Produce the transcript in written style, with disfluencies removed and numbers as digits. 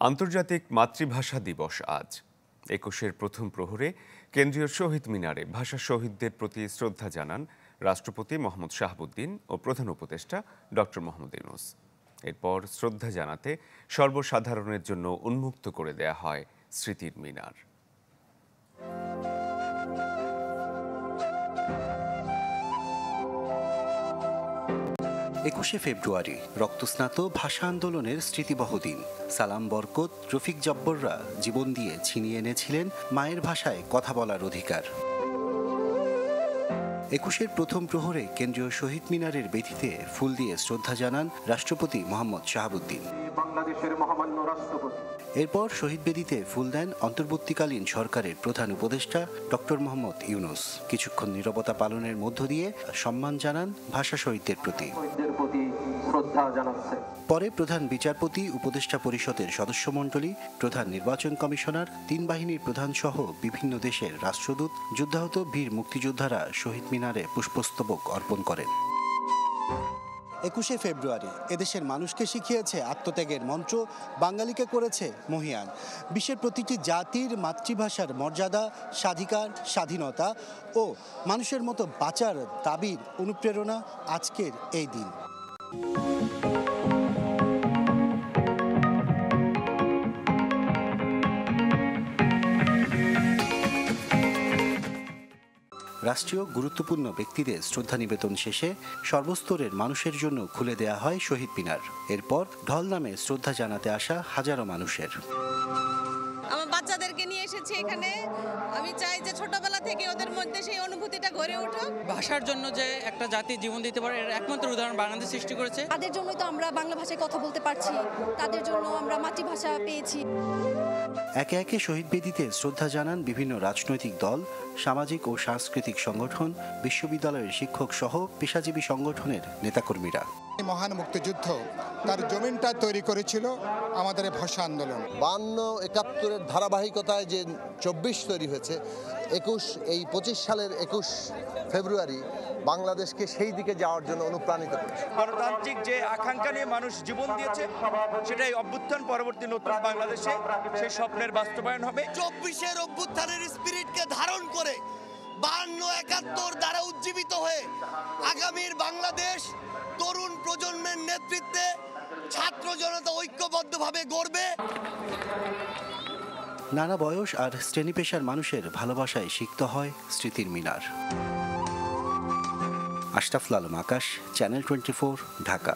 আন্তর্জাতিক মাতৃভাষা দিবস আজ ২১-এর প্রথম প্রহরে কেন্দ্রীয় শহীদ মিনারে ভাষা শহীদদের প্রতি শ্রদ্ধা জানান রাষ্ট্রপতি মোহাম্মদ শাহাবুদ্দিন ও প্রধান উপদেষ্টা ডক্টর মোহাম্মদ ইউনূস। এরপর শ্রদ্ধা জানাতে সর্বসাধারণের জন্য উন্মুক্ত করে দেয়া হয় স্মৃতির মিনার। ২১শে ফেব্রুয়ারি রক্তস্নাত ভাষা আন্দোলনের স্মৃতিবহ দিন। সালাম বরকত, রফিক জব্বররা জীবন দিয়ে ছিনিয়ে এনেছিলেন মায়ের ভাষায় কথা বলার অধিকার। ২১-এর প্রথম প্রহরে কেন্দ্রীয় শহীদ মিনারের বেদিতে ফুল দিয়ে শ্রদ্ধা জানান রাষ্ট্রপতি মোহাম্মদ শাহাবুদ্দিন। এরপর শহীদ বেদিতে ফুল দেন অন্তর্বর্তীকালীন সরকারের প্রধান উপদেষ্টা ডক্টর মোহাম্মদ ইউনূস। কিছুক্ষণ নীরবতা পালনের মধ্য দিয়ে সম্মান জানান ভাষা শহীদদের প্রতি। পরে প্রধান বিচারপতি, উপদেষ্টা পরিষদের সদস্যমণ্ডলী, প্রধান নির্বাচন কমিশনার, ৩ বাহিনীর প্রধান সহ বিভিন্ন দেশের রাষ্ট্রদূত, যুদ্ধাহত বীর মুক্তিযোদ্ধারা শহীদ মিনারে পুষ্পস্তবক অর্পণ করেন। ২১শে ফেব্রুয়ারি এদেশের মানুষকে শিখিয়েছে আত্মত্যাগের মন্ত্র, বাঙালিকে করেছে মহীয়ান। বিশ্বের প্রতিটি জাতির মাতৃভাষার মর্যাদা, স্বাধিকার, স্বাধীনতা ও মানুষের মতো বাঁচার দাবির অনুপ্রেরণা আজকের এই দিন। রাষ্ট্রীয় গুরুত্বপূর্ণ ব্যক্তিদের শ্রদ্ধা নিবেদন শেষে সর্বস্তরের মানুষের জন্য খুলে দেয়া হয় শহীদ মিনার। এরপর ঢল নামে শ্রদ্ধা জানাতে আসা হাজারো মানুষের। আমার বাচ্চাদেরকে নিয়ে এসেছি এখানে। আমি চাই যে ছোটবেলা থেকে ওদের মধ্যে সেই অনুভূতিটা গড়ে উঠুক। ভাষার জন্য যে একটা জাতি জীবন দিতে পারে এর একমাত্র উদাহরণ বাংলাদেশ সৃষ্টি করেছে। তাদের জন্যই তো আমরা বাংলা ভাষায় কথা বলতে পারছি, তাদের জন্য আমরা মাতৃভাষা পেয়েছি। একে একে শহীদ বেদিতে শ্রদ্ধা জানান বিভিন্ন রাজনৈতিক দল, সামাজিক ও সাংস্কৃতিক সংগঠন, বিশ্ববিদ্যালয়ের শিক্ষক সহ পেশাজীবী সংগঠনের নেতাকর্মীরা। মহান মুক্তিযুদ্ধ তার জমিনটা তৈরি করেছিল আমাদের ভাষা আন্দোলন। ৫২-৭১-এর ধারাবাহিকতায় যে ২৪ তৈরি হয়েছে, ২৫ সালের ২১ ফেব্রুয়ারি বাংলাদেশকে সেই দিকে যাওয়ার জন্য অনুপ্রাণিত করেছে। গণতান্ত্রিক যে আকাঙ্ক্ষা নিয়ে মানুষ জীবন দিয়েছে, সেটাই অভ্যুত্থান পরবর্তী নতুন বাংলাদেশে সেই স্বপ্নের বাস্তবায়ন হবে। ২৪-এর অভ্যুত্থানের স্পিরিটকে ধারণ করে ৫২-৭১ দ্বারা উজ্জীবিত হয়ে আগামীর বাংলাদেশ তরুণ প্রজন্মের নেতৃত্বে ছাত্র জনতা ঐক্যবদ্ধভাবে গড়বে। নানা বয়স আর শ্রেণী পেশার মানুষের ভালোবাসায় সিক্ত হয় স্মৃতির মিনার। আশরাফুল আলম আকাশ, চ্যানেল 24, ঢাকা।